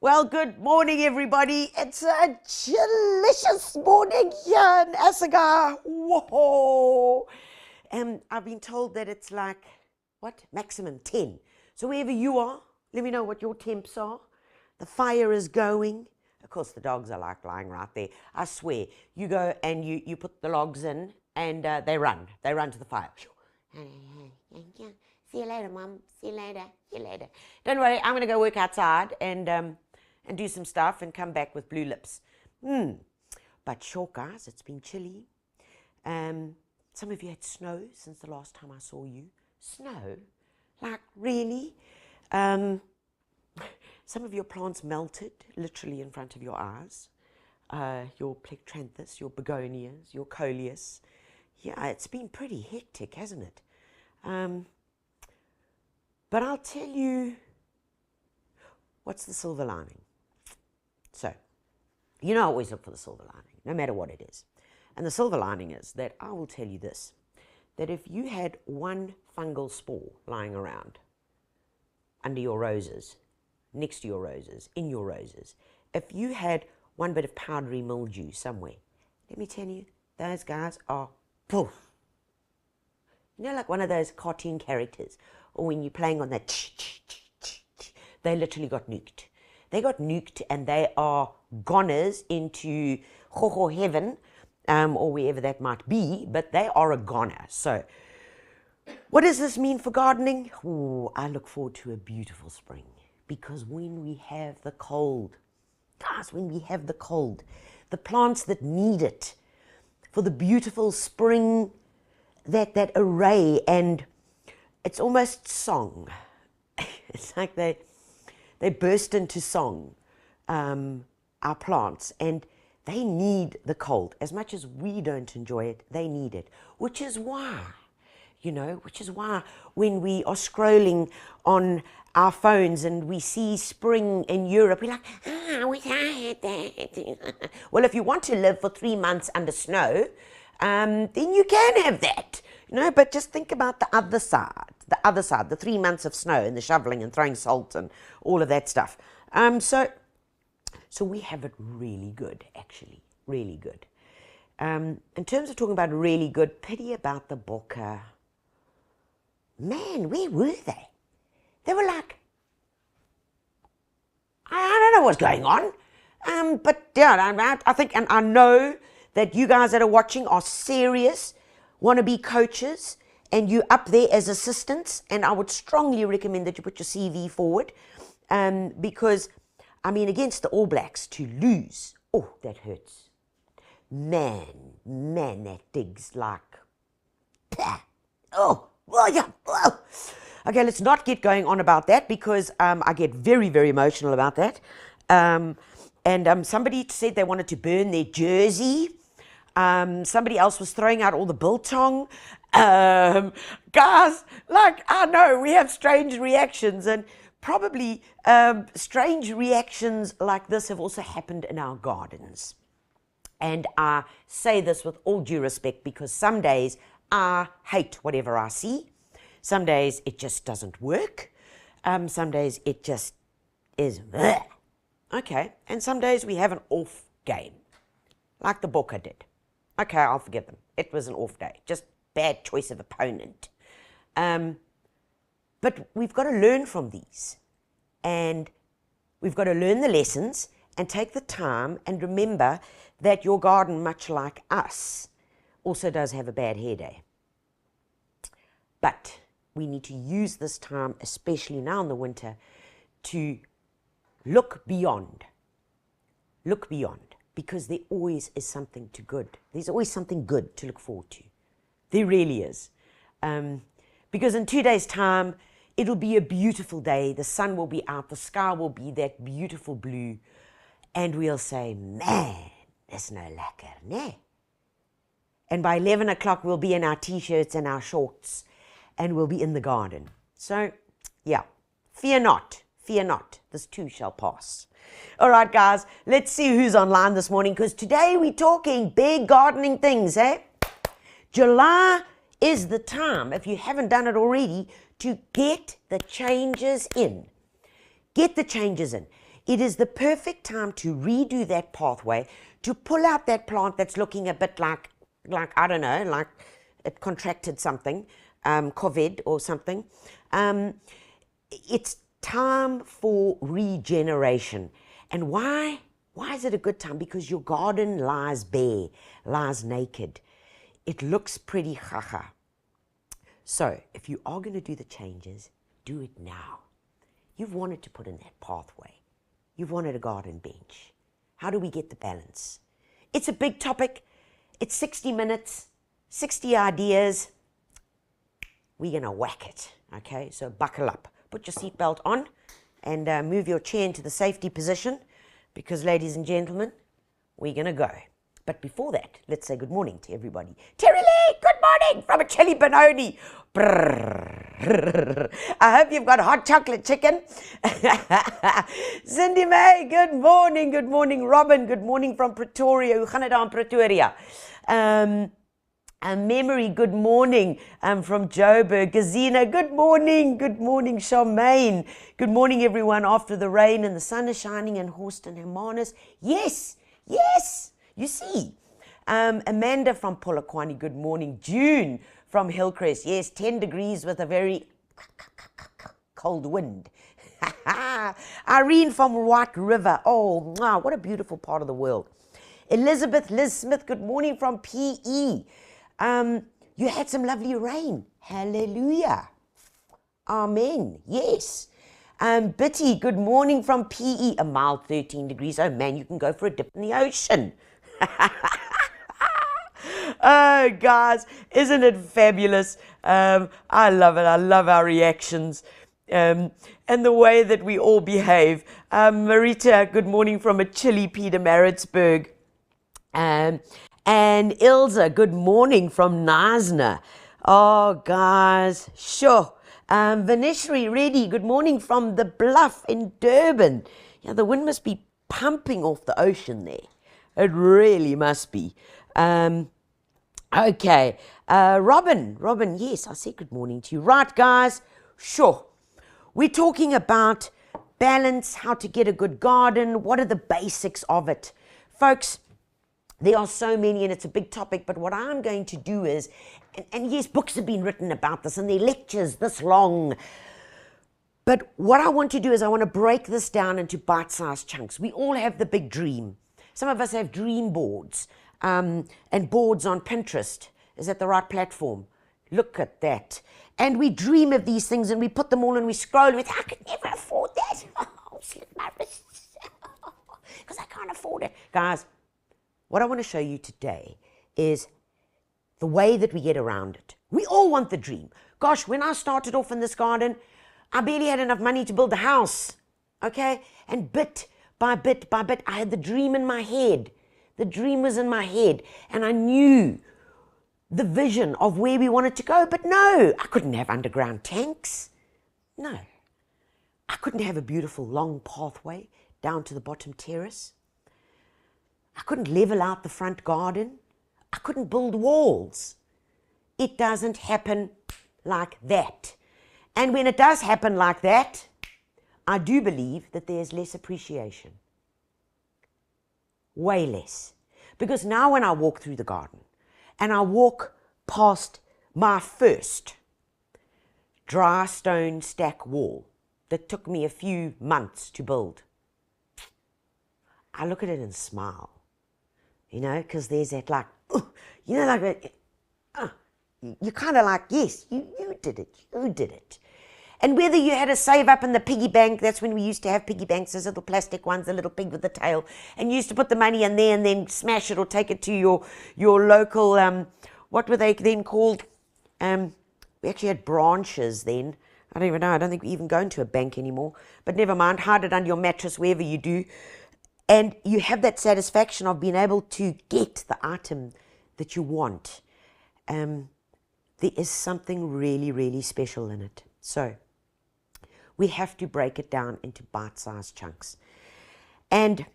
Well, good morning, everybody. It's a delicious morning here in Assagar. Whoa! And I've been told that it's like, maximum 10. So wherever you are, let me know what your temps are. The fire is going. Of course, the dogs are like lying right there. I swear, you go and you put the logs in and they run. They run to the fire. See you later, Mum. See you later. See you later. Don't worry, I'm going to go work outside and do some stuff and come back with blue lips. But sure, guys, it's been chilly. Some of you had snow since the last time I saw you. Snow? Like, really? Some of your plants melted, literally in front of your eyes. Your plectranthus, your begonias, your coleus. Yeah, it's been pretty hectic, hasn't it? But I'll tell you, what's the silver lining? So, I always look for the silver lining, no matter what it is. And the silver lining is that I will tell you this, that if you had one fungal spore lying around under your roses, next to your roses, in your roses, if you had one bit of powdery mildew somewhere, let me tell you, those guys are poof. Like one of those cartoon characters, or when you're playing on that, they literally got nuked. They got nuked and they are goners into ho heaven, or wherever that might be, but they are a goner. So what does this mean for gardening? Oh, I look forward to a beautiful spring, because when we have the cold, guys, when we have the cold, the plants that need it for the beautiful spring, that array, and it's almost song. It's like they burst into song, our plants, and they need the cold. As much as we don't enjoy it, they need it, which is why when we are scrolling on our phones and we see spring in Europe, we're like, I wish I had that. Well, if you want to live for 3 months under snow, then you can have that, but just think about the other side, the 3 months of snow and the shoveling and throwing salt and all of that stuff. So we have it really good, actually, really good. In terms of talking about really good, pity about the Bokke. Man, where were they? They were like, I don't know what's going on. But yeah, I think, and I know that you guys that are watching are serious, want to be coaches, and you're up there as assistants, and I would strongly recommend that you put your CV forward, because, against the All Blacks to lose, oh, that hurts. Man, that digs like, oh, well, yeah, oh. Okay, let's not get going on about that, because I get very, very emotional about that. And somebody said they wanted to burn their jersey. Somebody else was throwing out all the biltong. Guys, I know we have strange reactions, and probably strange reactions like this have also happened in our gardens. And I say this with all due respect, because some days I hate whatever I see. Some days it just doesn't work. Some days it just is bleh. Okay, and some days we have an off game, like the Bokke did. Okay, I'll forgive them. It was an off day, just bad choice of opponent. But we've got to learn from these, and we've got to learn the lessons and take the time and remember that your garden, much like us, also does have a bad hair day. But we need to use this time, especially now in the winter, to look beyond, because there always is something to good. There's always something good to look forward to. There really is. Because in 2 days' time, it'll be a beautiful day. The sun will be out. The sky will be that beautiful blue. And we'll say, man, there's no lekker, ne? And by 11 o'clock, we'll be in our T-shirts and our shorts, and we'll be in the garden. So, yeah, fear not, this too shall pass. All right, guys, let's see who's online this morning, because today we're talking big gardening things, eh? July is the time, if you haven't done it already, to get the changes in. Get the changes in. it is the perfect time to redo that pathway, to pull out that plant that's looking a bit like I don't know, like it contracted something, COVID or something. It's time for regeneration. And why is it a good time? Because your garden lies bare, lies naked. It looks pretty chacha. So if you are going to do the changes, do it now. You've wanted to put in that pathway. You've wanted a garden bench. How do we get the balance? It's a big topic. It's 60 minutes, 60 ideas. We're going to whack it, okay? So buckle up. Put your seatbelt on and move your chair into the safety position because, ladies and gentlemen, we're going to go. But before that, let's say good morning to everybody. Terry Lee, good morning from a chili Benoni. Brrr. I hope you've got hot chocolate chicken. Cindy May, good morning. Good morning, Robin. Good morning from Pretoria. Hoe gaan dit daar in Pretoria? Memory, good morning from Joburg. Gazina, good morning. Good morning, Charmaine. Good morning, everyone. After the rain and the sun is shining in Houston, Hermanus. Yes, yes. You see, Amanda from Polokwane, good morning. June from Hillcrest, yes, 10 degrees with a very cold wind. Irene from White River, oh, wow, what a beautiful part of the world. Elizabeth, Liz Smith, good morning from PE. You had some lovely rain. Hallelujah. Amen. Yes. Bitty, good morning from PE. A mild 13 degrees. Oh, man, you can go for a dip in the ocean. Oh, guys, isn't it fabulous? I love it. I love our reactions and the way that we all behave. Marita, good morning from a chilly Pietermaritzburg. And Ilza, good morning from Nasna. Oh, guys, sure. Vanishri Reddy, good morning from the Bluff in Durban. Yeah, the wind must be pumping off the ocean there. It really must be. Okay. Robin, yes, I said good morning to you. Right, guys, sure. We're talking about balance, how to get a good garden, what are the basics of it. Folks, there are so many and it's a big topic, but what I'm going to do is, and yes, books have been written about this and they're lectures this long, but what I want to do is I want to break this down into bite-sized chunks. We all have the big dream. Some of us have dream boards and boards on Pinterest. Is that the right platform? Look at that. And we dream of these things and we put them all and we scroll with, I could never afford that. Oh, slit my wrists. Because I can't afford it. Guys, what I want to show you today is the way that we get around it. We all want the dream. Gosh, when I started off in this garden, I barely had enough money to build a house. Okay? And bit by bit, I had the dream in my head. The dream was in my head. And I knew the vision of where we wanted to go. But no, I couldn't have underground tanks. No. I couldn't have a beautiful long pathway down to the bottom terrace. I couldn't level out the front garden. I couldn't build walls. It doesn't happen like that. And when it does happen like that, I do believe that there's less appreciation. Way less. Because now when I walk through the garden and I walk past my first dry stone stack wall that took me a few months to build, I look at it and smile. You know, because there's that like, you know, like, you're kind of like, yes, you did it. And whether you had to save up in the piggy bank, that's when we used to have piggy banks, those little plastic ones, the little pig with the tail, and you used to put the money in there and then smash it or take it to your local, what were they then called? We actually had branches then. I don't even know. I don't think we even go into a bank anymore. But never mind, hide it under your mattress, wherever you do. And you have that satisfaction of being able to get the item that you want. There is something really, really special in it. So we have to break it down into bite-sized chunks. And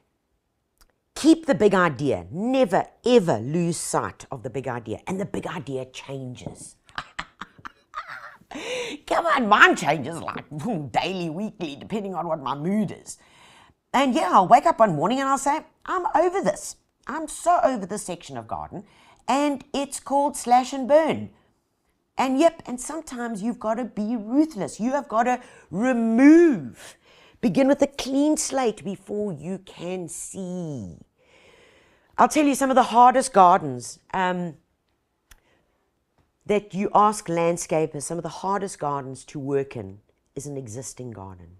keep the big idea. Never, ever lose sight of the big idea. And the big idea changes. Come on, mine changes like daily, weekly, depending on what my mood is. And yeah, I'll wake up one morning and I'll say, I'm over this. I'm so over this section of garden. And it's called slash and burn. And yep, and sometimes you've got to be ruthless. You have got to remove. Begin with a clean slate before you can see. I'll tell you some of the hardest gardens that you ask landscapers, some of the hardest gardens to work in is an existing garden.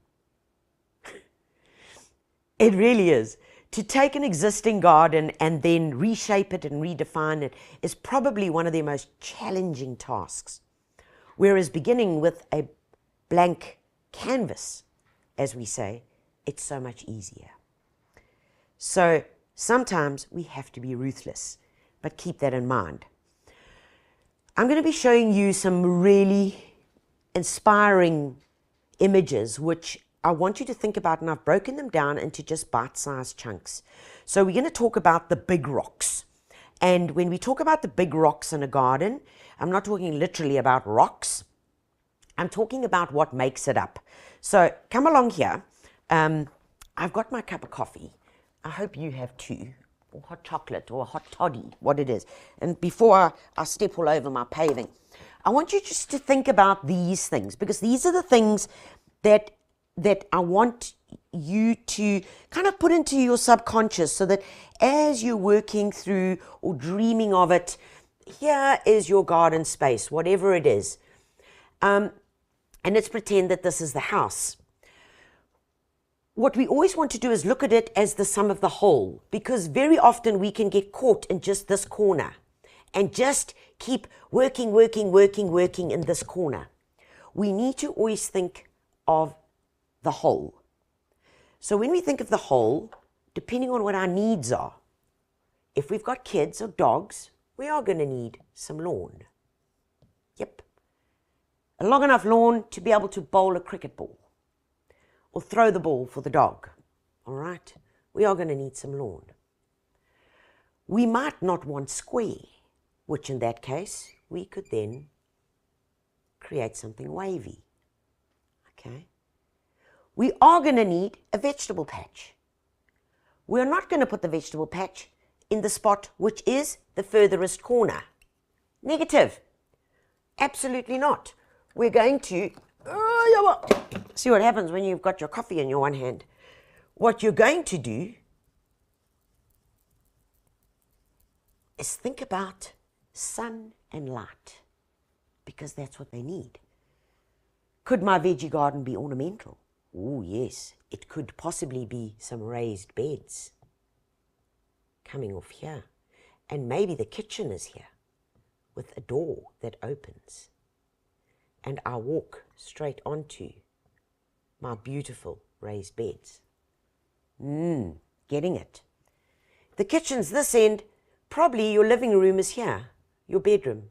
It really is. To take an existing garden and then reshape it and redefine it is probably one of the most challenging tasks. Whereas beginning with a blank canvas, as we say, it's so much easier. So sometimes we have to be ruthless, but keep that in mind. I'm going to be showing you some really inspiring images which I want you to think about, and I've broken them down into just bite-sized chunks. So we're going to talk about the big rocks. And when we talk about the big rocks in a garden, I'm not talking literally about rocks. I'm talking about what makes it up. So come along here. I've got my cup of coffee. I hope you have too, or hot chocolate, or a hot toddy, what it is. And before I step all over my paving, I want you just to think about these things, because these are the things that I want you to kind of put into your subconscious, so that as you're working through or dreaming of it, here is your garden space, whatever it is. And let's pretend that this is the house. What we always want to do is look at it as the sum of the whole, because very often we can get caught in just this corner and just keep working in this corner. We need to always think of the whole. So when we think of the whole, depending on what our needs are, if we've got kids or dogs, we are going to need some lawn. Yep. A long enough lawn to be able to bowl a cricket ball or throw the ball for the dog. All right? We are going to need some lawn. We might not want square, which in that case, we could then create something wavy. Okay? We are going to need a vegetable patch. We're not going to put the vegetable patch in the spot which is the furthest corner. Negative. Absolutely not. We're going to see what happens when you've got your coffee in your one hand. What you're going to do is think about sun and light, because that's what they need. Could my veggie garden be ornamental? Oh, yes. It could possibly be some raised beds coming off here. And maybe the kitchen is here with a door that opens. And I walk straight onto my beautiful raised beds. Getting it. The kitchen's this end. Probably your living room is here. Your bedroom.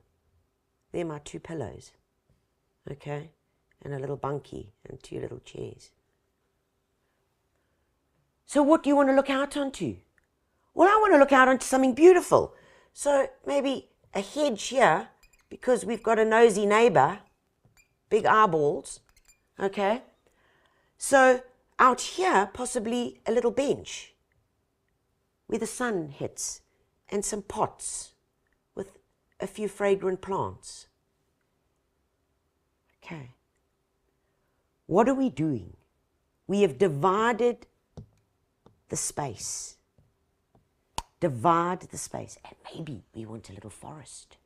They're my 2 pillows. Okay? And a little bunkie and 2 little chairs. So what do you want to look out onto? Well, I want to look out onto something beautiful. So maybe a hedge here, because we've got a nosy neighbor, big eyeballs, okay? So out here, possibly a little bench where the sun hits, and some pots with a few fragrant plants. Okay. What are we doing? We have divided the space. Divide the space. And maybe we want a little forest.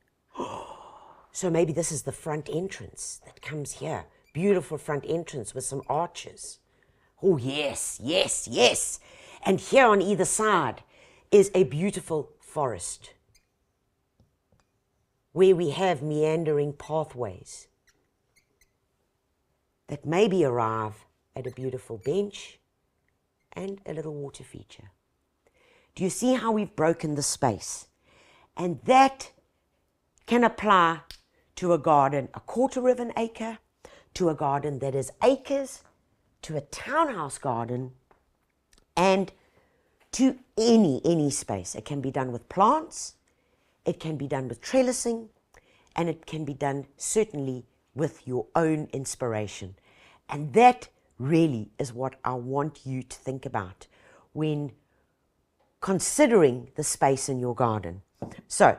So maybe this is the front entrance that comes here. Beautiful front entrance with some arches. Oh, yes, yes, yes. And here on either side is a beautiful forest where we have meandering pathways that maybe arrive at a beautiful bench and a little water feature. Do you see how we've broken the space? And that can apply to a garden 1/4 of an acre, to a garden that is acres, to a townhouse garden, and to any space. It can be done with plants, it can be done with trellising, and it can be done certainly with your own inspiration. And that really is what I want you to think about when considering the space in your garden. So,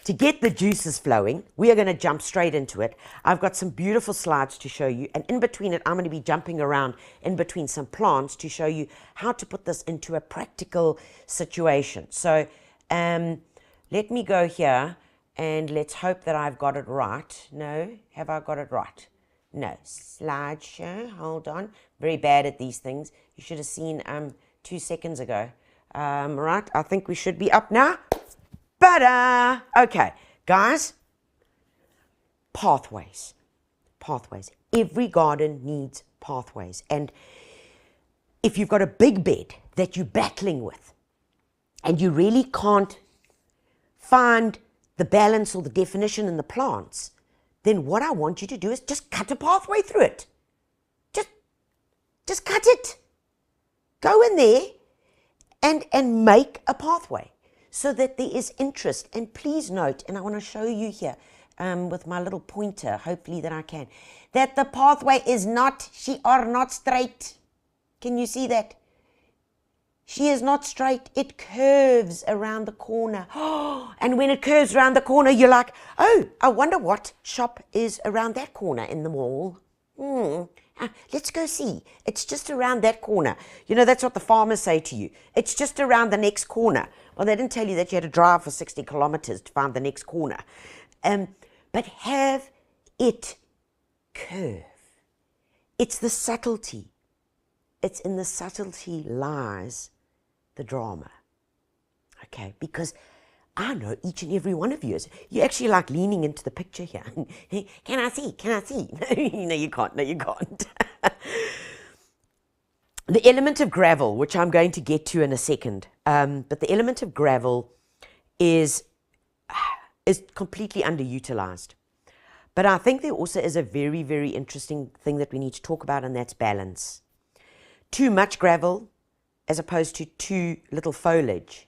to get the juices flowing, we are going to jump straight into it. I've got some beautiful slides to show you, and in between it, I'm going to be jumping around in between some plants to show you how to put this into a practical situation. So, let me go here, and let's hope that I've got it right. No, have I got it right? No. Slideshow, hold on. Very bad at these things. You should have seen 2 seconds ago. Right, I think we should be up now. But, okay, guys, pathways. Every garden needs pathways. And if you've got a big bed that you're battling with and you really can't find the balance or the definition in the plants, then what I want you to do is just cut a pathway through it. Just cut it. Go in there and make a pathway so that there is interest. And please note, and I want to show you here with my little pointer, hopefully that I can, that the pathway is not, she are not straight. Can you see that? She is not straight. It curves around the corner. And when it curves around the corner, you're like, oh, I wonder what shop is around that corner in the mall. Let's go see. It's just around that corner. You know, that's what the farmers say to you. It's just around the next corner. Well, they didn't tell you that you had to drive for 60 kilometers to find the next corner. But have it curve. It's the subtlety. It's in the subtlety lies the drama. Okay, because I know each and every one of you is, you're actually like leaning into the picture here. Can I see? Can I see? No, you can't. No, you can't. The element of gravel, which I'm going to get to in a second, but the element of gravel is completely underutilized. But I think there also is a very, very interesting thing that we need to talk about, and that's balance. Too much gravel as opposed to too little foliage.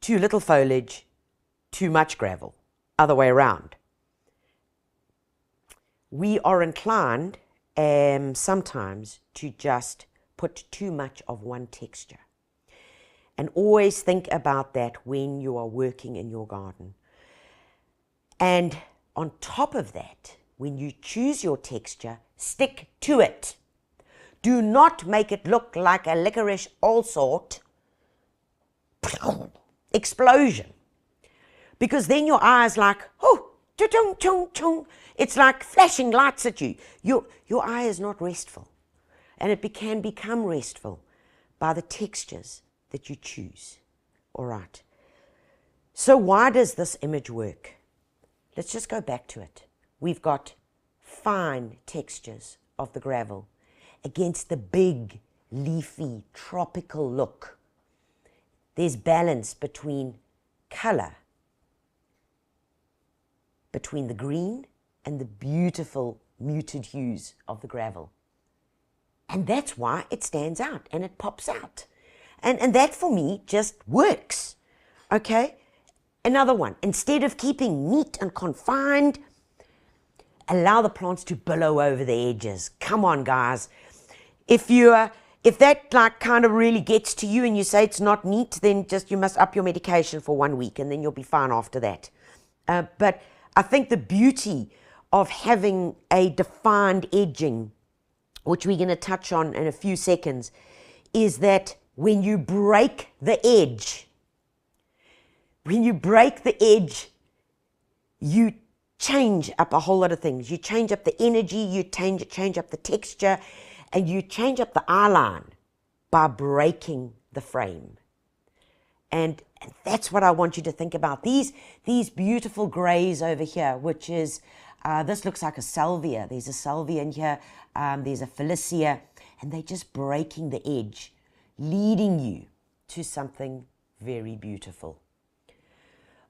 Too little foliage, too much gravel. Other way around. We are inclined sometimes to just put too much of one texture. And always think about that when you are working in your garden. And on top of that, when you choose your texture, stick to it. Do not make it look like a licorice allsort explosion. Because then your eye is like, oh, chung, chung, chung. It's like flashing lights at you. Your eye is not restful. And it can become restful by the textures that you choose. All right. So why does this image work? Let's just go back to it. We've got fine textures of the gravel against the big, leafy, tropical look. There's balance between color, between the green and the beautiful muted hues of the gravel. And that's why it stands out and it pops out. And that for me just works. Okay? Another one, instead of keeping neat and confined, allow the plants to billow over the edges. Come on, guys. If that like kind of really gets to you and you say it's not neat, then just you must up your medication for 1 week and then you'll be fine after that. But I think the beauty of having a defined edging, which we're going to touch on in a few seconds, is that when you break the edge, you change up a whole lot of things. You change up the energy, you change up the texture, and you change up the eye line by breaking the frame. And that's what I want you to think about. These beautiful grays over here, which is, this looks like a salvia. There's a salvia in here. There's a felicia. And they're just breaking the edge, leading you to something very beautiful.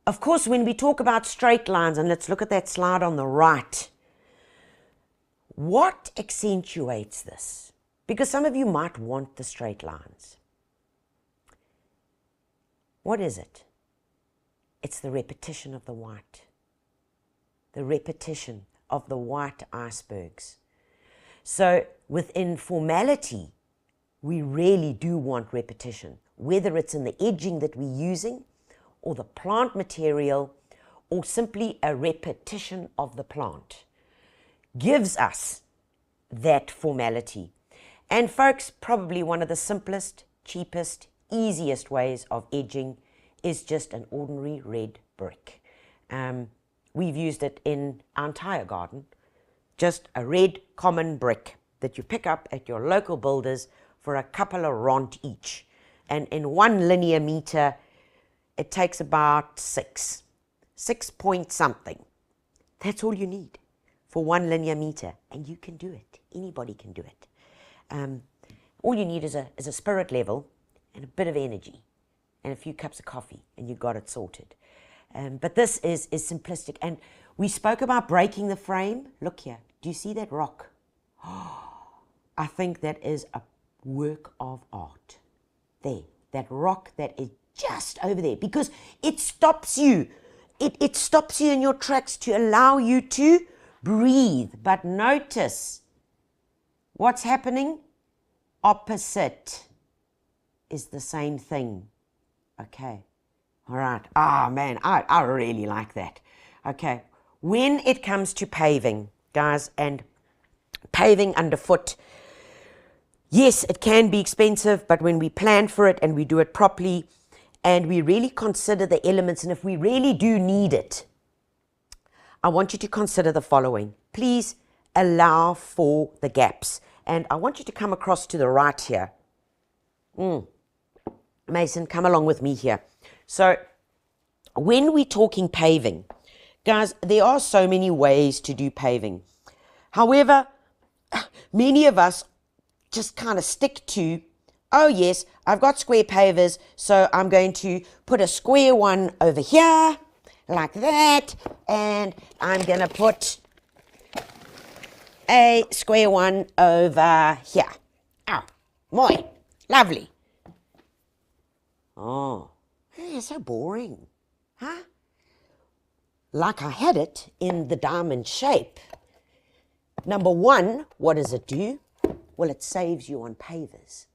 Of course, when we talk about straight lines, and let's look at that slide on the right, what accentuates this? Because some of you might want the straight lines. What is it? It's the repetition of the white. The repetition of the white icebergs. So within formality, we really do want repetition, whether it's in the edging that we're using or the plant material or simply a repetition of the plant gives us that formality. And folks, probably one of the simplest, cheapest, easiest ways of edging is just an ordinary red brick. We've used it in our entire garden, just a red common brick that you pick up at your local builders for a couple of rand each. And in 1 linear meter, it takes about 6 point something. That's all you need for 1 linear meter, and you can do it. Anybody can do it. All you need is a spirit level and a bit of energy and a few cups of coffee, and you got it sorted. But this is simplistic. And we spoke about breaking the frame. Look here. Do you see that rock? I think that is a work of art. There, that rock that is just over there, because it stops you. It stops you in your tracks to allow you to breathe. But notice what's happening. Opposite is the same thing. Okay. All right. Ah, man, I really like that. Okay. When it comes to paving, guys, and paving underfoot, yes, it can be expensive, but when we plan for it and we do it properly and we really consider the elements, and if we really do need it, I want you to consider the following. Please allow for the gaps. And I want you to come across to the right here. Mason, come along with me here. So when we're talking paving, guys, there are so many ways to do paving. However, many of us just kind of stick to, oh yes, I've got square pavers, so I'm going to put a square one over here, like that, and I'm going to put a square one over here. Oh, mooi, lovely. Oh, it's so boring, huh? Like I had it in the diamond shape. Number one, what does it do? Well, it saves you on pavers.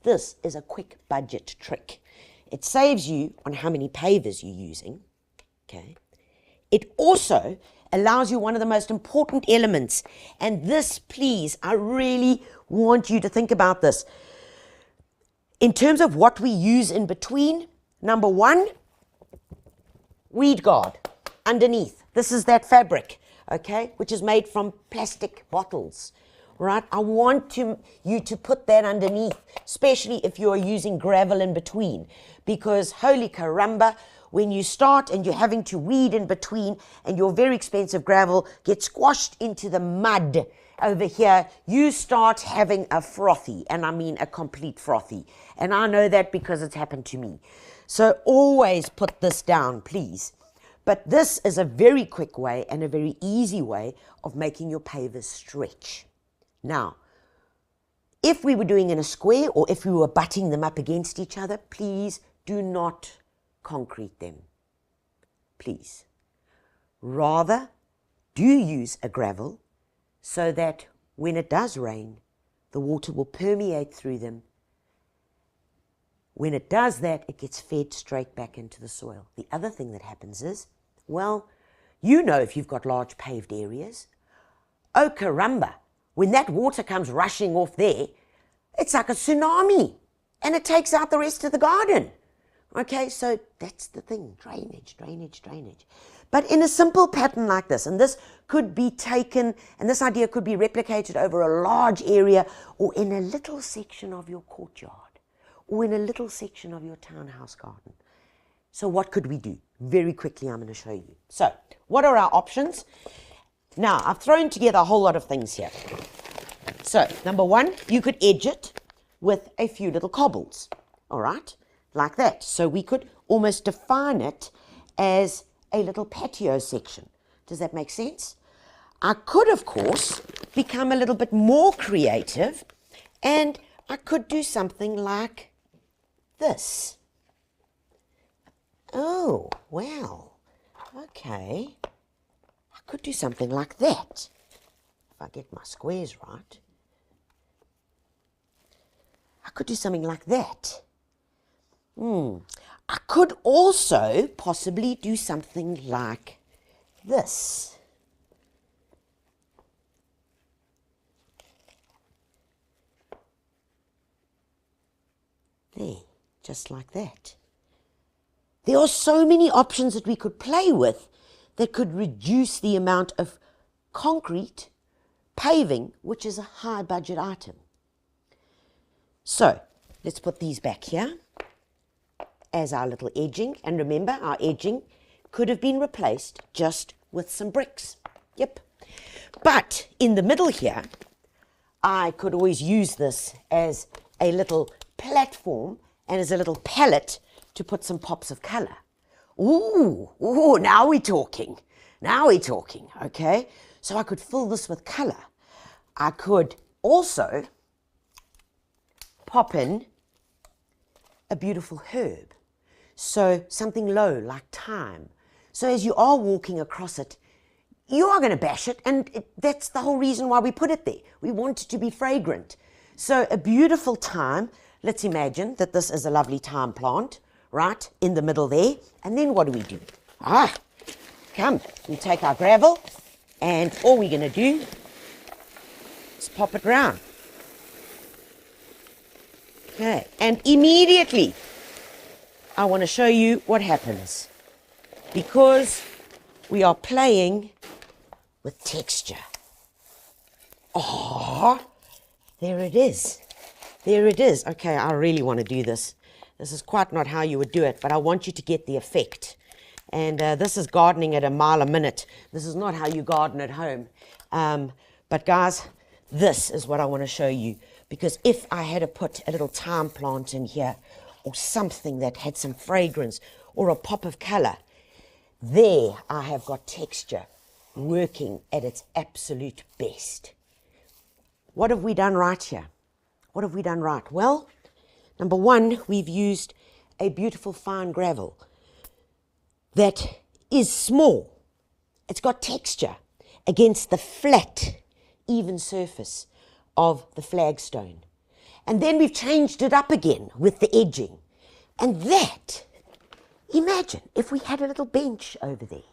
This is a quick budget trick. It saves you on how many pavers you're using, okay? It also allows you one of the most important elements. And this, please, I really want you to think about this. In terms of what we use in between, number one, weed guard underneath. This is that fabric, okay, which is made from plastic bottles, right? I want you to put that underneath, especially if you're using gravel in between, because holy caramba, when you start and you're having to weed in between and your very expensive gravel gets squashed into the mud over here, you start having a frothy, and I mean a complete frothy. And I know that because it's happened to me. So always put this down, please. But this is a very quick way and a very easy way of making your pavers stretch. Now, if we were doing in a square or if we were butting them up against each other, please do not concrete them, please. Rather, do use a gravel so that when it does rain, the water will permeate through them. When it does that, it gets fed straight back into the soil. The other thing that happens is, well, you know if you've got large paved areas, oh caramba, when that water comes rushing off there, it's like a tsunami and it takes out the rest of the garden. Okay, so that's the thing, drainage, drainage, drainage. But in a simple pattern like this, and this could be taken, and this idea could be replicated over a large area or in a little section of your courtyard or in a little section of your townhouse garden. So what could we do? Very quickly, I'm going to show you. So what are our options? Now, I've thrown together a whole lot of things here. So, number one, you could edge it with a few little cobbles, all right? Like that. So we could almost define it as a little patio section. Does that make sense? I could, of course, become a little bit more creative, and I could do something like this. Oh, wow. Okay. I could do something like that. If I get my squares right, I could do something like that. I could also possibly do something like this. There, just like that. There are so many options that we could play with that could reduce the amount of concrete paving, which is a high budget item. So let's put these back here as our little edging. And remember, our edging could have been replaced just with some bricks. Yep. But in the middle here, I could always use this as a little platform and as a little palette to put some pops of color. Ooh, now we're talking. Now we're talking, okay? So I could fill this with color. I could also pop in a beautiful herb. So something low like thyme. So as you are walking across it, you are going to bash it, and that's the whole reason why we put it there. We want it to be fragrant. So a beautiful thyme. Let's imagine that this is a lovely thyme plant, right, in the middle there. And then what do? Come, we take our gravel, and all we're going to do is pop it round. Okay, and immediately I want to show you what happens, because we are playing with texture. Oh, there it is. There it is. Okay, I really want to do this. This is quite not how you would do it, but I want you to get the effect. And this is gardening at a mile a minute. This is not how you garden at home. But guys, this is what I want to show you. Because if I had to put a little thyme plant in here, or something that had some fragrance, or a pop of color, there I have got texture working at its absolute best. What have we done right here? What have we done right? Well, number one, we've used a beautiful fine gravel that is small. It's got texture against the flat, even surface of the flagstone. And then we've changed it up again with the edging. And that, imagine if we had a little bench over there.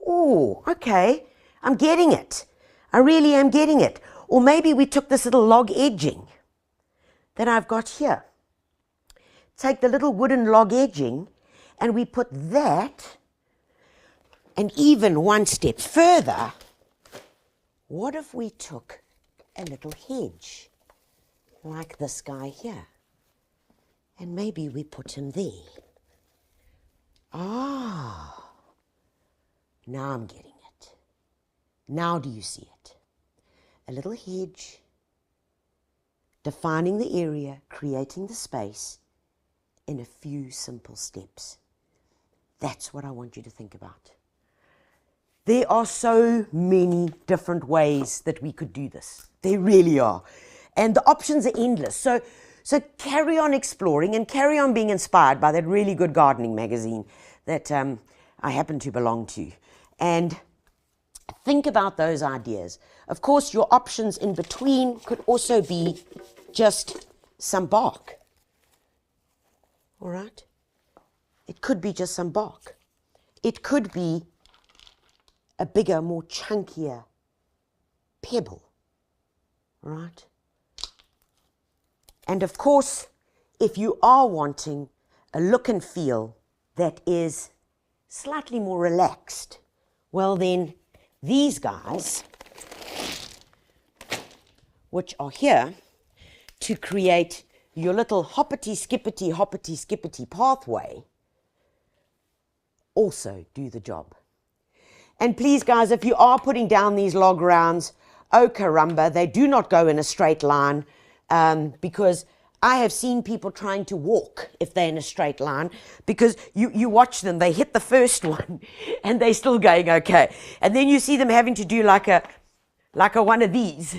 Oh, okay, I'm getting it. I really am getting it. Or maybe we took this little log edging that I've got here. Take the little wooden log edging and we put that, and even one step further, what if we took a little hedge like this guy here, and maybe we put him there. Ah, now I'm getting it. Now do you see it? A little hedge, defining the area, creating the space in a few simple steps. That's what I want you to think about. There are so many different ways that we could do this. There really are. And the options are endless. So carry on exploring and carry on being inspired by that really good gardening magazine that I happen to belong to. And think about those ideas. Of course, your options in between could also be just some bark. All right? It could be just some bark. It could be a bigger, more chunkier pebble. Right? And of course, if you are wanting a look and feel that is slightly more relaxed, well then, these guys, which are here to create your little hoppity-skippity pathway, also do the job. And please, guys, if you are putting down these log rounds, oh caramba, they do not go in a straight line, because I have seen people trying to walk if they're in a straight line, because you watch them, they hit the first one and they're still going okay. And then you see them having to do like a one of these.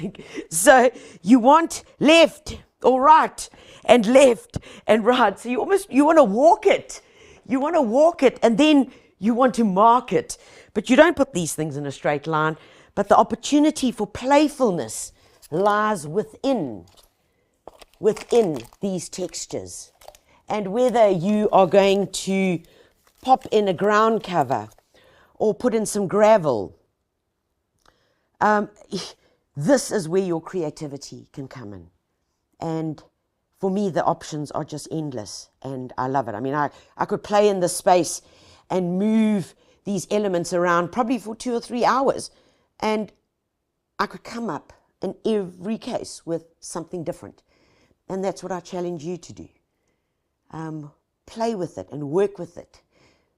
So you want left or right and left and right. So you want to walk it. You want to walk it and then you want to mark it. But you don't put these things in a straight line. But the opportunity for playfulness lies within these textures. And whether you are going to pop in a ground cover or put in some gravel, this is where your creativity can come in. And for me, the options are just endless, and I love it. I mean, I could play in this space and move these elements around probably for 2 or 3 hours, and I could come up in every case with something different. And that's what I challenge you to do. Play with it and work with it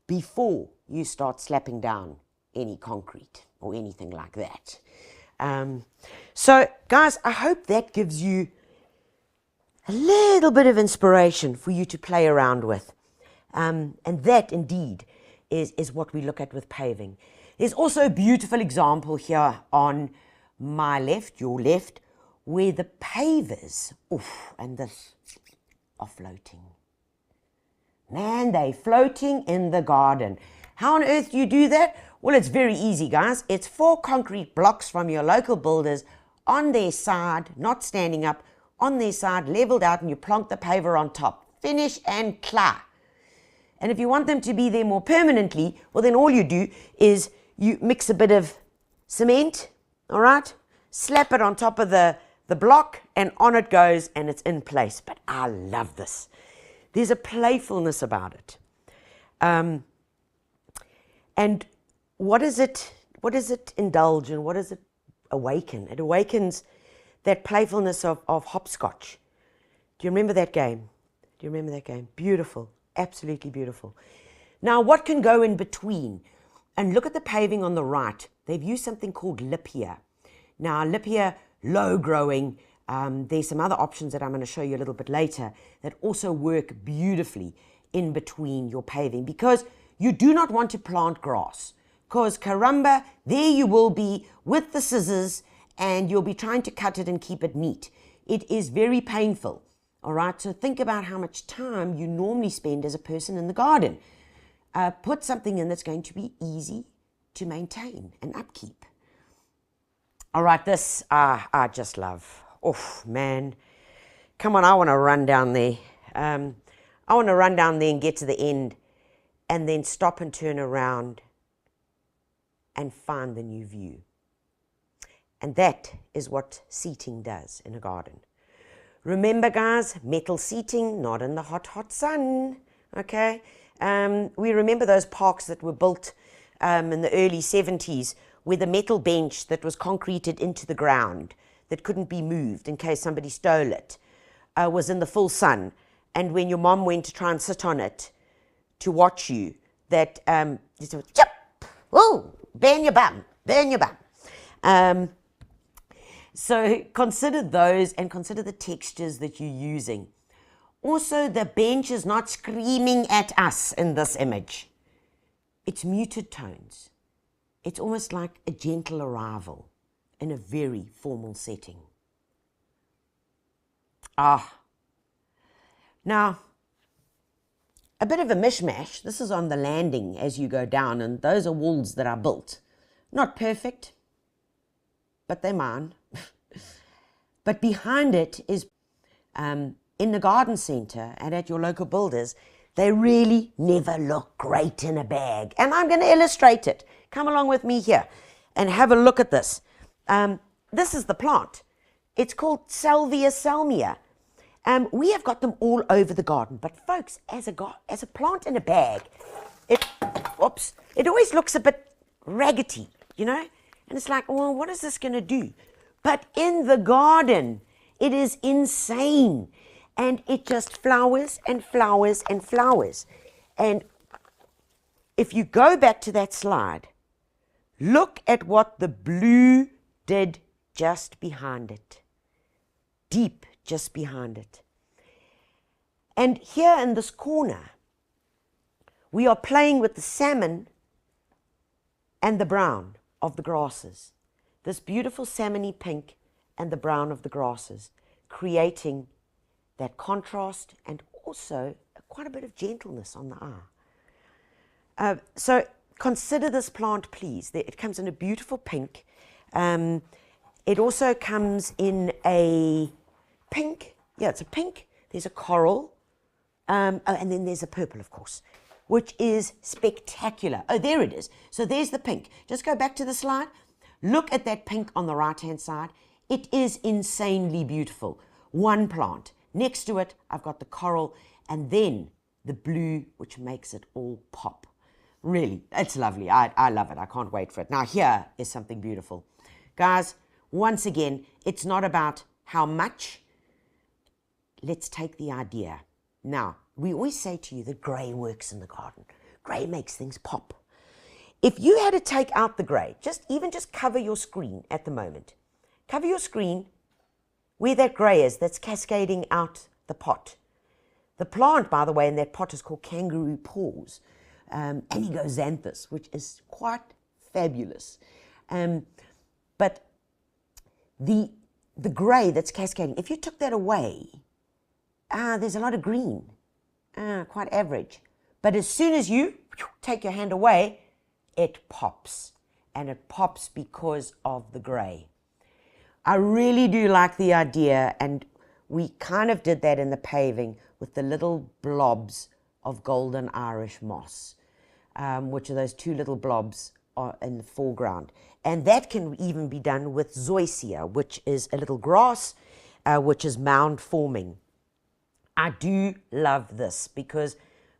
before you start slapping down any concrete or anything like that. So, guys, I hope that gives you a little bit of inspiration for you to play around with. And that, indeed, is what we look at with paving. There's also a beautiful example here on my left, your left, where the pavers, and this, are floating. Man, they're floating in the garden. How on earth do you do that? Well, it's very easy, guys. It's 4 concrete blocks from your local builders on their side, not standing up, on their side, leveled out, and you plonk the paver on top. Finish and clear. And if you want them to be there more permanently, well, then all you do is you mix a bit of cement, all right? Slap it on top of the block, and on it goes, and it's in place. But I love this. There's a playfulness about it. And what does it indulge in? What does it awaken? It awakens that playfulness of hopscotch. Do you remember that game? Do you remember that game? Beautiful. Absolutely beautiful. Now, what can go in between? And look at the paving on the right. They've used something called lip here. Now, lip here, low growing. There's some other options that I'm going to show you a little bit later that also work beautifully in between your paving, because you do not want to plant grass, because caramba, there you will be with the scissors and you'll be trying to cut it and keep it neat. It is very painful. All right, so think about how much time you normally spend as a person in the garden. Put something in that's going to be easy to maintain and upkeep. All right, this I just love. Oh, man. Come on, I want to run down there. I want to run down there and get to the end and then stop and turn around and find the new view. And that is what seating does in a garden. Remember, guys, metal seating, not in the hot, hot sun, okay? We remember those parks that were built in the early 70s with a metal bench that was concreted into the ground that couldn't be moved in case somebody stole it, was in the full sun. And when your mom went to try and sit on it to watch you, that you said, chop, whoa, burn your bum, burn your bum. So consider those and consider the textures that you're using. Also, the bench is not screaming at us in this image. It's muted tones. It's almost like a gentle arrival in a very formal setting. Now, a bit of a mishmash. This is on the landing as you go down, and those are walls that are built. Not perfect, but they're mine. But behind it is, in the garden centre and at your local builders, they really never look great in a bag. And I'm going to illustrate it. Come along with me here and have a look at this. This is the plant. It's called Salvia salmia. We have got them all over the garden. But folks, as a plant in a bag, it always looks a bit raggedy, you know? And it's like, well, what is this going to do? But in the garden, it is insane. And it just flowers and flowers and flowers. And if you go back to that slide, look at what the blue did just behind it. Deep just behind it. And here in this corner, we are playing with the salmon and the brown of the grasses. This beautiful salmony pink and the brown of the grasses, creating that contrast and also quite a bit of gentleness on the eye. So consider this plant, please. It comes in a beautiful pink. It also comes in a pink. Yeah, it's a pink. There's a coral. Oh, and then there's a purple, of course, which is spectacular. Oh, there it is. So there's the pink. Just go back to the slide. Look at that pink on the right-hand side. It is insanely beautiful. One plant. Next to it, I've got the coral, and then the blue, which makes it all pop. Really, it's lovely. I love it. I can't wait for it. Now, here is something beautiful. Guys, once again, it's not about how much. Let's take the idea. Now, we always say to you that grey works in the garden. Grey makes things pop. If you had to take out the grey, just cover your screen at the moment. Cover your screen where that grey is that's cascading out the pot. The plant, by the way, in that pot is called kangaroo paws, Anigoxanthus, which is quite fabulous. But the grey that's cascading, if you took that away, there's a lot of green, quite average. But as soon as you take your hand away, it pops. And it pops because of the grey. I really do like the idea, and we kind of did that in the paving with the little blobs of golden Irish moss, which are those two little blobs in the foreground. And that can even be done with zoysia, which is a little grass, which is mound forming. I do love this because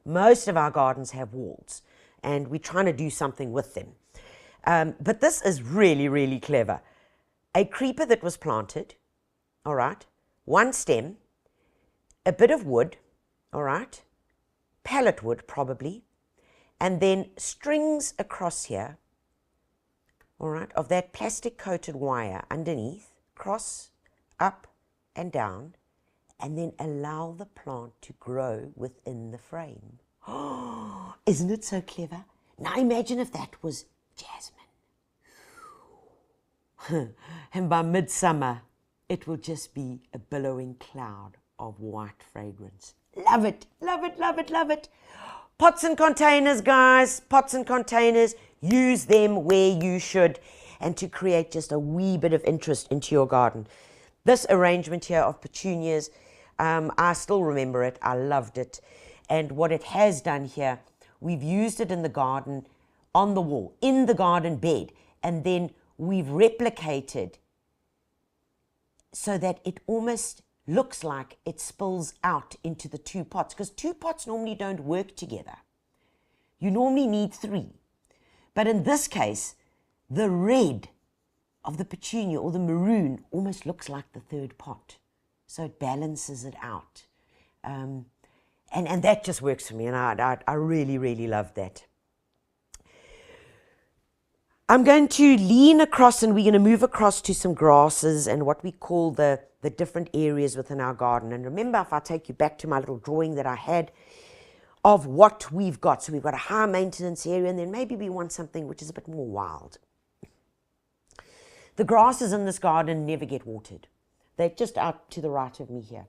most of our gardens have walls, and we're trying to do something with them. But this is really, really clever. A creeper that was planted, all right, one stem, a bit of wood, all right, pallet wood probably, and then strings across here, all right, of that plastic coated wire underneath, cross, up and down, and then allow the plant to grow within the frame. Oh, isn't it so clever? Now imagine if that was jasmine. And by midsummer, it will just be a billowing cloud of white fragrance. Love it, love it, love it, love it. Pots and containers, guys, pots and containers. Use them where you should, and to create just a wee bit of interest into your garden. This arrangement here of petunias, I still remember it. I loved it. And what it has done here, we've used it in the garden, on the wall, in the garden bed, and then we've replicated so that it almost looks like it spills out into the two pots, because two pots normally don't work together. You normally need three. But in this case, the red of the petunia or the maroon almost looks like the third pot. So it balances it out. And that just works for me, and I really, really love that. I'm going to lean across, and we're going to move across to some grasses and what we call the different areas within our garden. And remember, if I take you back to my little drawing that I had of what we've got. So we've got a high maintenance area, and then maybe we want something which is a bit more wild. The grasses in this garden never get watered. They're just out to the right of me here.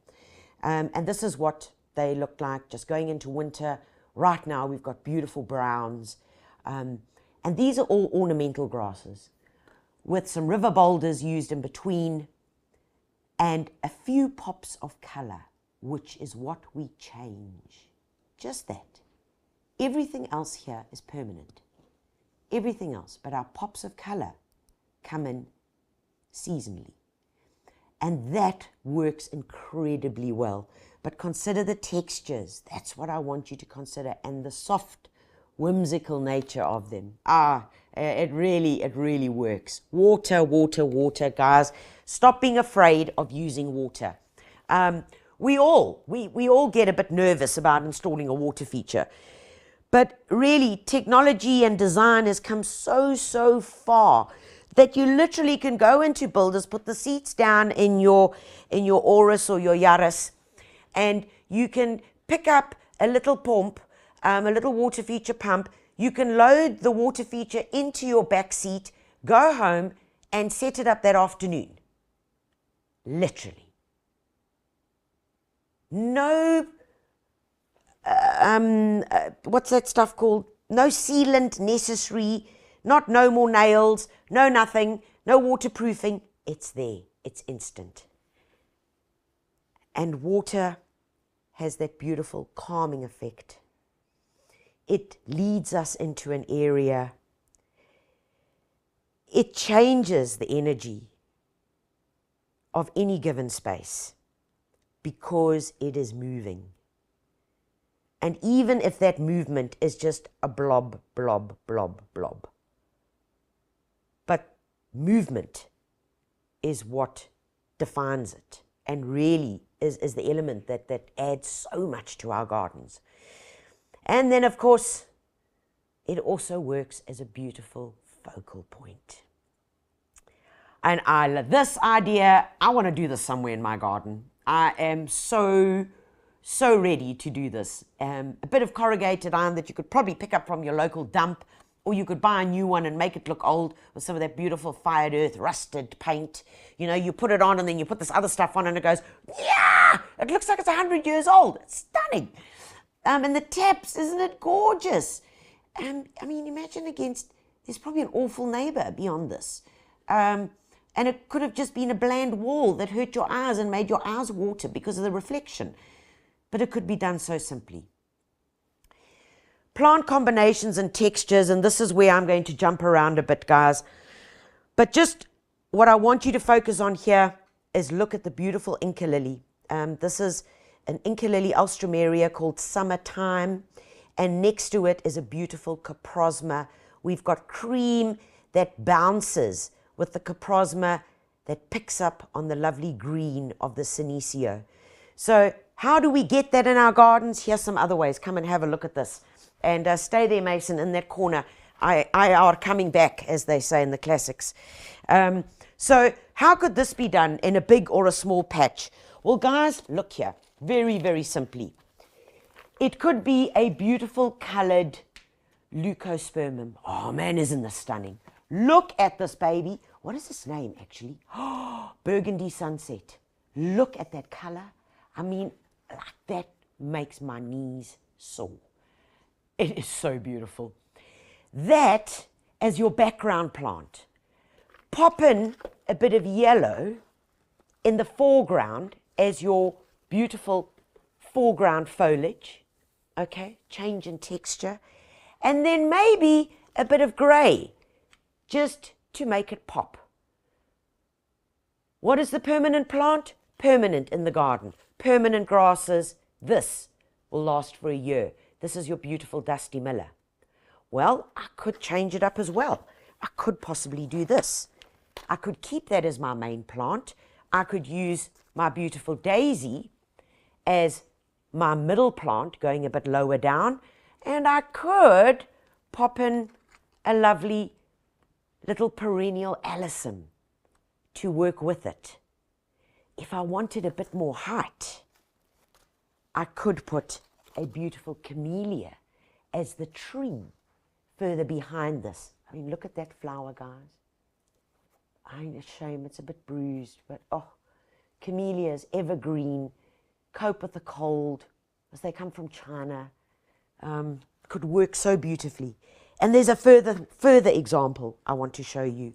And this is what they look like just going into winter. Right now we've got beautiful browns. And these are all ornamental grasses with some river boulders used in between and a few pops of color, which is what we change. Just that. Everything else here is permanent. Everything else, but our pops of color come in seasonally. And that works incredibly well. But consider the textures. That's what I want you to consider. And the soft, whimsical nature of them. It really works. Water, water, water, guys. Stop being afraid of using water. We all get a bit nervous about installing a water feature. But really, technology and design has come so far that you literally can go into Builders, put the seats down in your Aurus or your Yaris, and you can pick up a little pump, a little water feature pump. You can load the water feature into your back seat, go home, and set it up that afternoon. Literally. No, what's that stuff called? No sealant necessary, no more nails, no nothing. no waterproofing, it's there, it's instant. And water has that beautiful calming effect. It leads us into an area. It changes the energy of any given space because it is moving. And even if that movement is just a blob, blob, blob, blob. But movement is what defines it and really is the element that adds so much to our gardens. And then, of course, it also works as a beautiful focal point. And I love this idea. I want to do this somewhere in my garden. I am so ready to do this. A bit of corrugated iron that you could probably pick up from your local dump, or you could buy a new one and make it look old with some of that beautiful fired earth, rusted paint. You know, you put it on and then you put this other stuff on and it goes, yeah, it looks like it's 100 years old. It's stunning. And the taps, isn't it gorgeous? I mean, imagine there's probably an awful neighbor beyond this. And it could have just been a bland wall that hurt your eyes and made your eyes water because of the reflection. But it could be done so simply. Plant combinations and textures, and this is where I'm going to jump around a bit, guys. But just what I want you to focus on here is look at the beautiful Inca lily. This is an Inca lily alstroemeria called Summertime, and next to it is a beautiful coprosma. We've got cream that bounces with the coprosma that picks up on the lovely green of the senecio. So how do we get that in our gardens? Here's some other ways. Come and have a look at this. And stay there, Mason, in that corner. I are coming back, as they say in the classics. So how could this be done in a big or a small patch? Well, guys, look here. Very, very simply. It could be a beautiful colored leucospermum. Oh, man, isn't this stunning? Look at this baby. What is this name, actually? Oh, burgundy sunset. Look at that color. I mean, like that makes my knees sore. It is so beautiful. That as your background plant. Pop in a bit of yellow in the foreground as your beautiful foreground foliage. Okay, change in texture. And then maybe a bit of grey just to make it pop. What is the permanent plant? Permanent in the garden. Permanent grasses. This will last for a year. This is your beautiful Dusty Miller. Well, I could change it up as well. I could possibly do this. I could keep that as my main plant. I could use my beautiful daisy as my middle plant, going a bit lower down. And I could pop in a lovely little perennial alyssum to work with it. If I wanted a bit more height, I could put a beautiful camellia as the tree further behind this. I mean, look at that flower, guys. Ain't a shame, it's a bit bruised, but oh, camellias, evergreen, cope with the cold, as they come from China, could work so beautifully. And there's a further example I want to show you.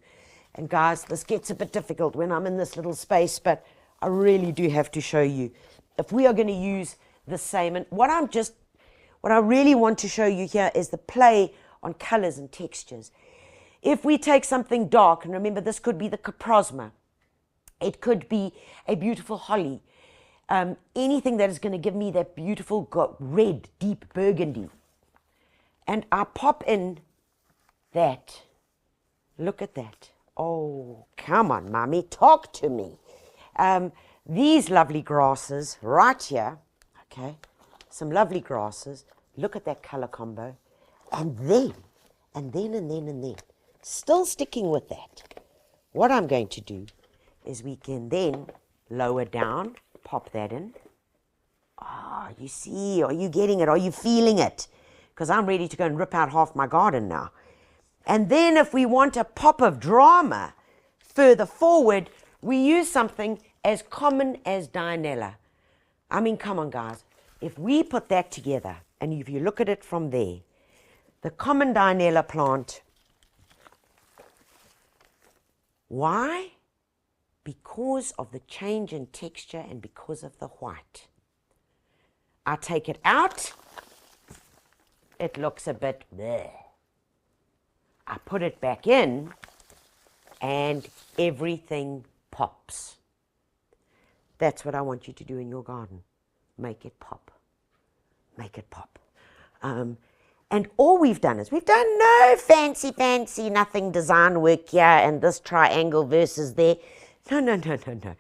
And guys, this gets a bit difficult when I'm in this little space, but I really do have to show you. If we are going to use the same, and what I really want to show you here is the play on colors and textures. If we take something dark, and remember this could be the coprosma, it could be a beautiful holly, anything that is going to give me that beautiful red, deep burgundy. And I pop in that. Look at that. Oh, come on, mommy, talk to me. These lovely grasses right here, okay, some lovely grasses. Look at that color combo. And then, still sticking with that, what I'm going to do is we can then lower down, pop that in. Ah, you see, are you getting it? Are you feeling it? Because I'm ready to go and rip out half my garden now. And then if we want a pop of drama further forward, we use something as common as Dianella. I mean, come on, guys. If we put that together, and if you look at it from there, the common Dianella plant Why? Because of the change in texture and because of the white. I take it out, it looks a bit bleh. I put it back in and everything pops. That's what I want you to do in your garden. Make it pop. Make it pop. And all we've done is we've done no fancy, nothing design work here and this triangle versus there. No.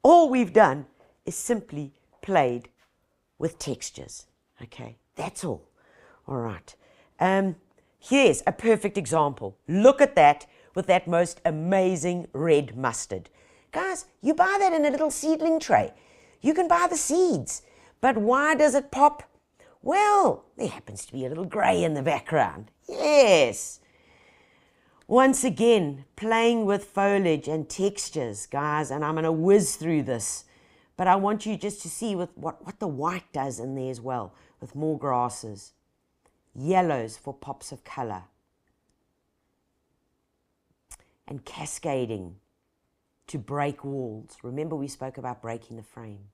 All we've done is simply played with textures. Okay, that's all. All right. Here's a perfect example. Look at that with that most amazing red mustard. Guys, you buy that in a little seedling tray. You can buy the seeds. But why does it pop? Well, there happens to be a little grey in the background. Yes. Once again, playing with foliage and textures, guys, and I'm going to whiz through this. But I want you just to see with what the white does in there as well, with more grasses. Yellows for pops of colour. And cascading to break walls. Remember we spoke about breaking the frame.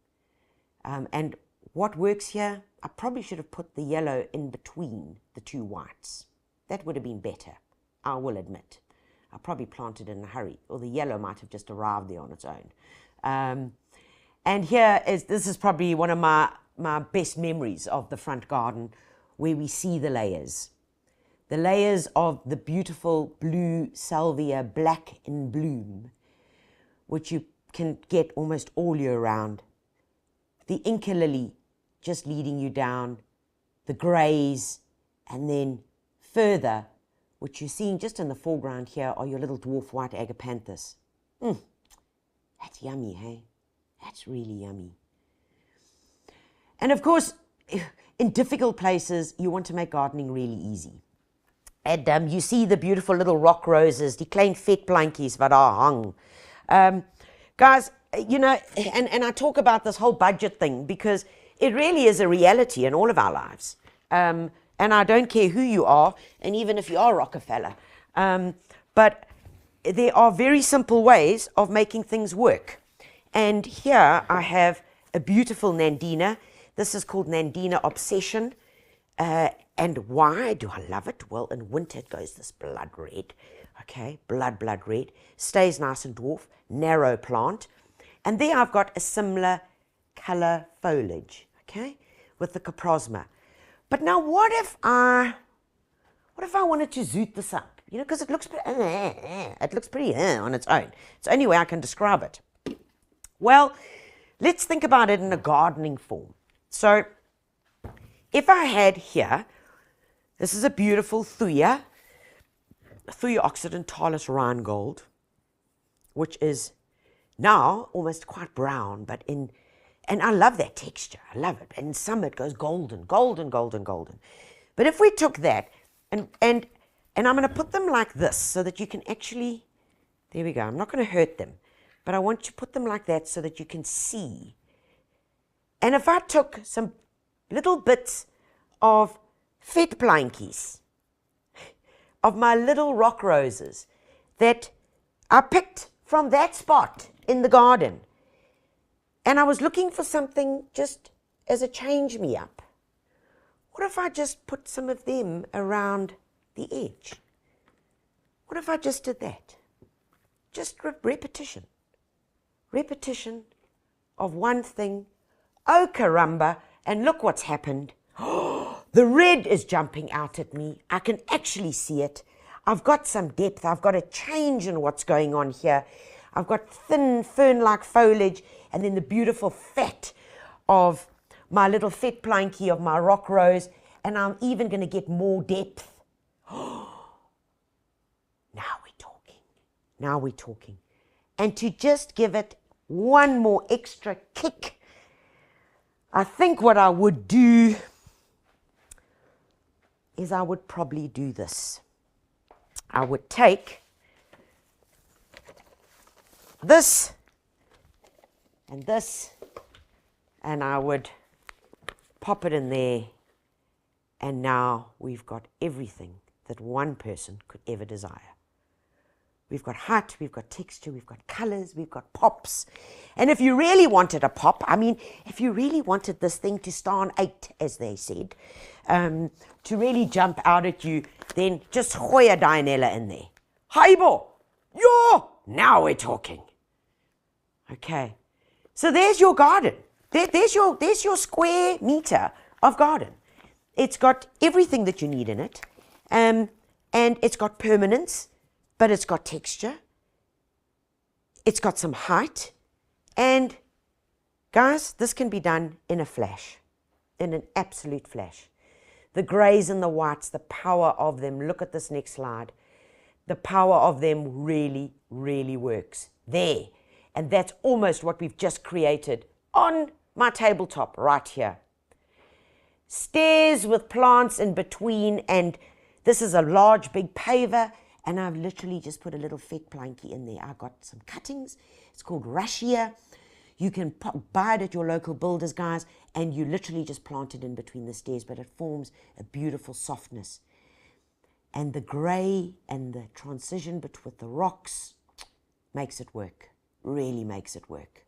And what works here? I probably should have put the yellow in between the two whites. That would have been better, I will admit. I probably planted in a hurry, or the yellow might have just arrived there on its own. And this is probably one of my best memories of the front garden, where we see the layers. The layers of the beautiful blue salvia, black in bloom, which you can get almost all year round. The Inca lily just leading you down, the greys, and then further, which you're seeing just in the foreground here, are your little dwarf white agapanthus. That's yummy, hey? That's really yummy. And of course, in difficult places, you want to make gardening really easy. And you see the beautiful little rock roses, die klein vetplantjies wat daar hang. Guys, you know, and I talk about this whole budget thing because it really is a reality in all of our lives. And I don't care who you are, and even if you are Rockefeller. But there are very simple ways of making things work. And here I have a beautiful Nandina. This is called Nandina Obsession. And why do I love it? Well, in winter it goes this blood red. Okay, blood red. Stays nice and dwarf, narrow plant. And there I've got a similar color foliage, okay, with the coprosma. But now what if I wanted to zoot this up? You know, because it looks pretty on its own. It's the only way I can describe it. Well, let's think about it in a gardening form. So if I had here, this is a beautiful Thuya occidentalis Rheingold, which is now almost quite brown, and I love that texture. I love it. And in summer it goes golden. But if we took that and I'm going to put them like this so that you can actually, there we go. I'm not going to hurt them, but I want you to put them like that so that you can see. And if I took some little bits of vetplantjies, of my little rock roses that I picked from that spot in the garden, and I was looking for something just as a change me up. What if I just put some of them around the edge? What if I just did that? Just repetition. Repetition of one thing. Oh, caramba, and look what's happened. The red is jumping out at me. I can actually see it. I've got some depth. I've got a change in what's going on here. I've got thin fern-like foliage and then the beautiful fat of my little vetplantjie of my rock rose, and I'm even going to get more depth. Now we're talking. Now we're talking. And to just give it one more extra kick, I think what I would do is I would probably do this. I would take this, and I would pop it in there, and now we've got everything that one person could ever desire. We've got height, we've got texture, we've got colors, we've got pops. And if you really wanted a pop, I mean, if you really wanted this thing to star on 8, as they said, to really jump out at you, then just gooi a Dianella in there. Haibo! Yo! Now we're talking. Okay. So there's your garden. There's your square meter of garden. It's got everything that you need in it. And it's got permanence, but it's got texture. It's got some height. And guys, this can be done in a flash, in an absolute flash. The grays and the whites, the power of them. Look at this next slide. The power of them really, really works there. And that's almost what we've just created on my tabletop right here. Stairs with plants in between, and this is a large big paver, and I've literally just put a little fake planky in there. I've got some cuttings. It's called rachier. You can buy it at your local builders, guys, and you literally just plant it in between the stairs, but it forms a beautiful softness. And the grey and the transition with the rocks makes it work, really makes it work.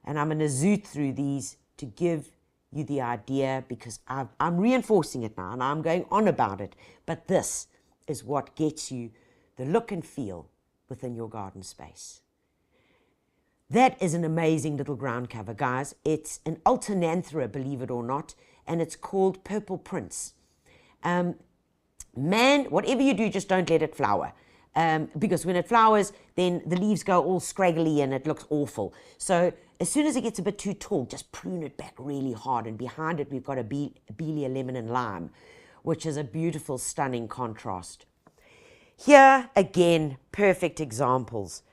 And I'm going to zoot through these to give you the idea, because I'm reinforcing it now and I'm going on about it. But this is what gets you the look and feel within your garden space. That is an amazing little ground cover, guys. It's an alternanthera, believe it or not, and it's called Purple Prince. Man, whatever you do, just don't let it flower. Because when it flowers, then the leaves go all scraggly and it looks awful. So as soon as it gets a bit too tall, just prune it back really hard. And behind it, we've got a Belia lemon and lime, which is a beautiful, stunning contrast. Here, again, perfect examples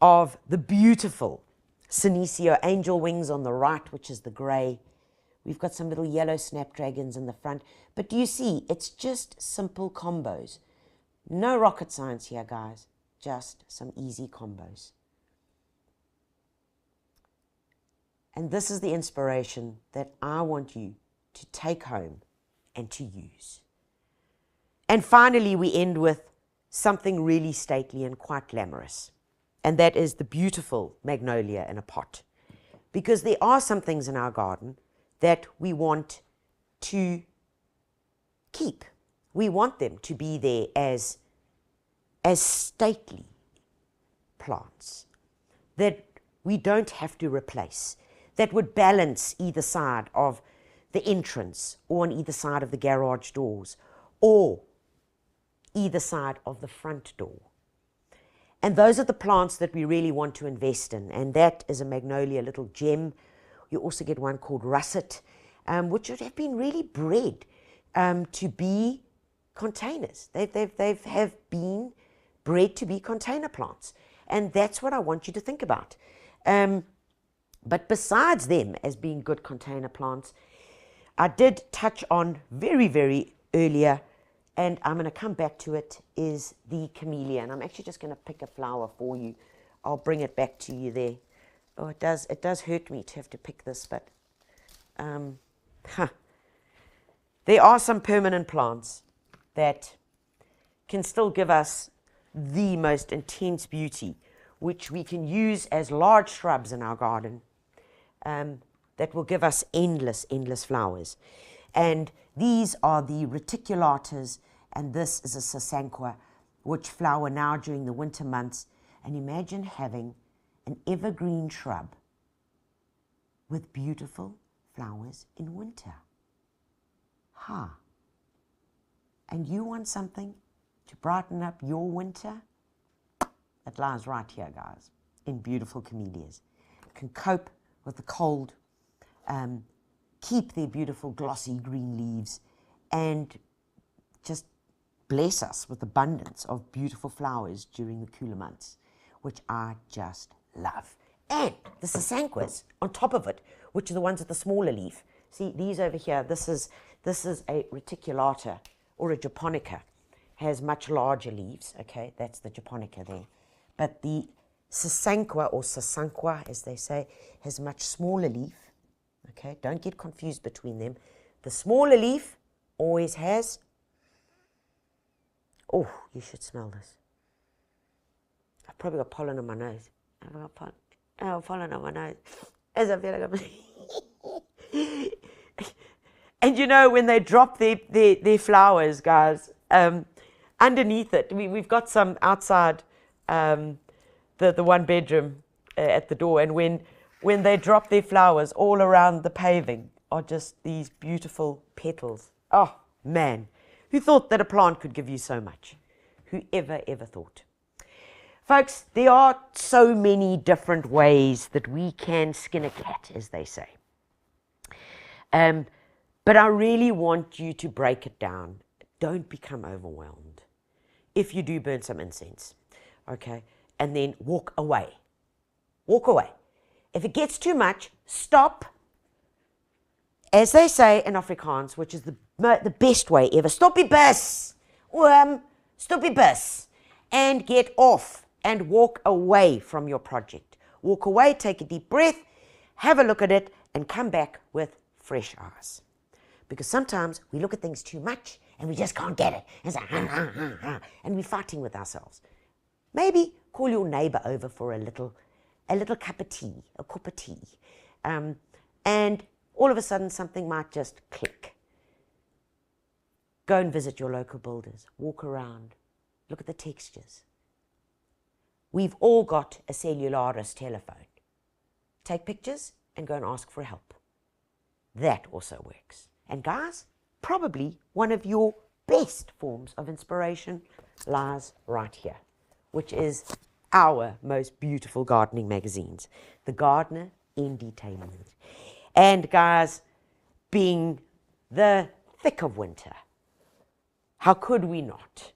of the beautiful Senecio angel wings on the right, which is the grey. We've got some little yellow snapdragons in the front. But do you see, it's just simple combos. No rocket science here, guys. Just some easy combos. And this is the inspiration that I want you to take home and to use. And finally, we end with something really stately and quite glamorous. And that is the beautiful magnolia in a pot. Because there are some things in our garden that we want to keep. We want them to be there as stately plants that we don't have to replace, that would balance either side of the entrance or on either side of the garage doors or either side of the front door. And those are the plants that we really want to invest in, and that is a magnolia little gem. You also get one called russet, which would have been really bred to be containers. They have been bred to be container plants, and that's what I want you to think about. But besides them as being good container plants, I did touch on very, very earlier, and I'm going to come back to it, is the camellia. And I'm actually just going to pick a flower for you. I'll bring it back to you there. Oh, it does hurt me to have to pick this, but there are some permanent plants that can still give us the most intense beauty, which we can use as large shrubs in our garden, that will give us endless, endless flowers. And these are the reticulatas, and this is a sasanqua, which flower now during the winter months. And imagine having an evergreen shrub with beautiful flowers in winter. And you want something to brighten up your winter? It lies right here, guys, in beautiful camellias. Can cope with the cold, keep their beautiful glossy green leaves, and just bless us with abundance of beautiful flowers during the cooler months, which I just love. And the sasanquas on top of it, which are the ones with the smaller leaf. See, these over here, this is a reticulata or a japonica, has much larger leaves. Okay, that's the japonica there. But the sasanqua, or sasanqua as they say, has much smaller leaf. Okay, don't get confused between them. The smaller leaf always has, oh, you should smell this. probably got pollen on my nose. I've got pollen on my nose. As I feel like I'm... And you know, when they drop their flowers, guys, underneath it, we've got some outside the one bedroom at the door, and when they drop their flowers, all around the paving are just these beautiful petals. Oh, man. Who thought that a plant could give you so much? Whoever ever thought? Folks, there are so many different ways that we can skin a cat, as they say. But I really want you to break it down. Don't become overwhelmed. If you do, burn some incense, okay? And then walk away. Walk away. If it gets too much, stop. As they say in Afrikaans, which is the best way ever, stop die bus. Stop die bus. And get off and walk away from your project. Walk away, take a deep breath, have a look at it, and come back with fresh eyes. Because sometimes we look at things too much and we just can't get it. It's like, and we're fighting with ourselves. Maybe call your neighbor over for a little cup of tea, a cup of tea. And all of a sudden something might just click. Go and visit your local builders. Walk around. Look at the textures. We've all got a cellularis telephone. Take pictures and go and ask for help. That also works. And guys, probably one of your best forms of inspiration lies right here, which is our most beautiful gardening magazines, The Gardener Entertainment. And guys, being the thick of winter, how could we not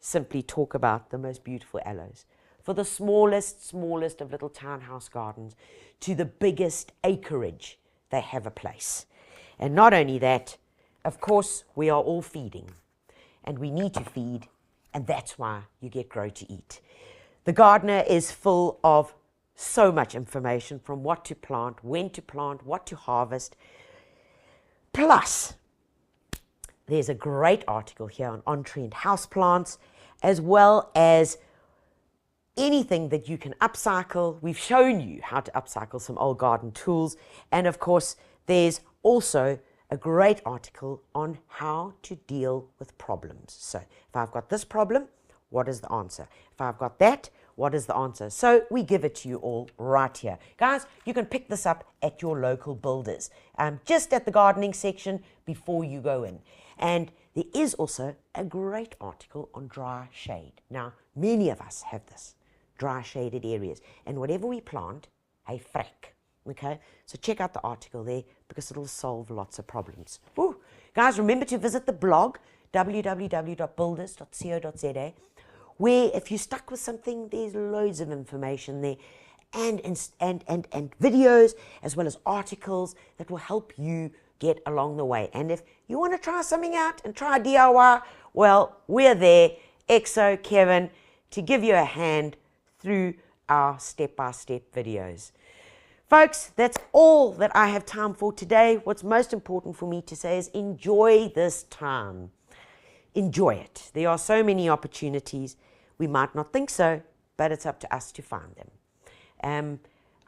simply talk about the most beautiful aloes? For the smallest of little townhouse gardens to the biggest acreage, they have a place. And not only that, of course, we are all feeding, and we need to feed, and that's why you get Grow to Eat. The Gardener is full of so much information, from what to plant, when to plant, what to harvest. Plus, there's a great article here on on-trend houseplants, as well as anything that you can upcycle. We've shown you how to upcycle some old garden tools. And of course, there's also a great article on how to deal with problems. So if I've got this problem, what is the answer? If I've got that, what is the answer? So we give it to you all right here. Guys, you can pick this up at your local builders, just at the gardening section before you go in. And there is also a great article on dry shade. Now, many of us have this, dry shaded areas. And whatever we plant, hey, frack. Okay, so check out the article there because it'll solve lots of problems. Ooh. Guys, remember to visit the blog, www.builders.co.za, where if you're stuck with something, there's loads of information there and videos as well as articles that will help you get along the way. And if you want to try something out and try DIY, well, we're there, Exo, Kevin, to give you a hand through our step-by-step videos. Folks, that's all that I have time for today. What's most important for me to say is enjoy this time. Enjoy it. There are so many opportunities. We might not think so, but it's up to us to find them.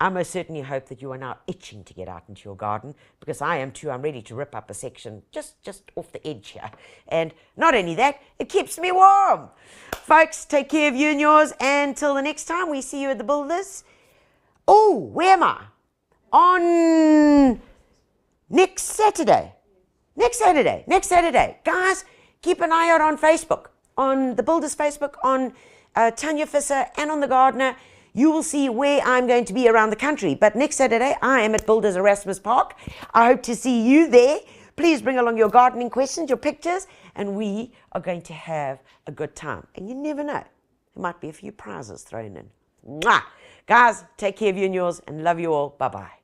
I most certainly hope that you are now itching to get out into your garden, because I am too. I'm ready to rip up a section just off the edge here. And not only that, it keeps me warm. Folks, take care of you and yours. And until the next time we see you at the Builders. Oh, where am I? On next Saturday. Next Saturday. Guys, keep an eye out on Facebook, on the Builders Facebook, on Tanya, Visser, and on The Gardener. You will see where I'm going to be around the country. But next Saturday, I am at Builders Erasmus Park. I hope to see you there. Please bring along your gardening questions, your pictures, and we are going to have a good time. And you never know, there might be a few prizes thrown in. Mwah! Guys, take care of you and yours, and love you all. Bye-bye.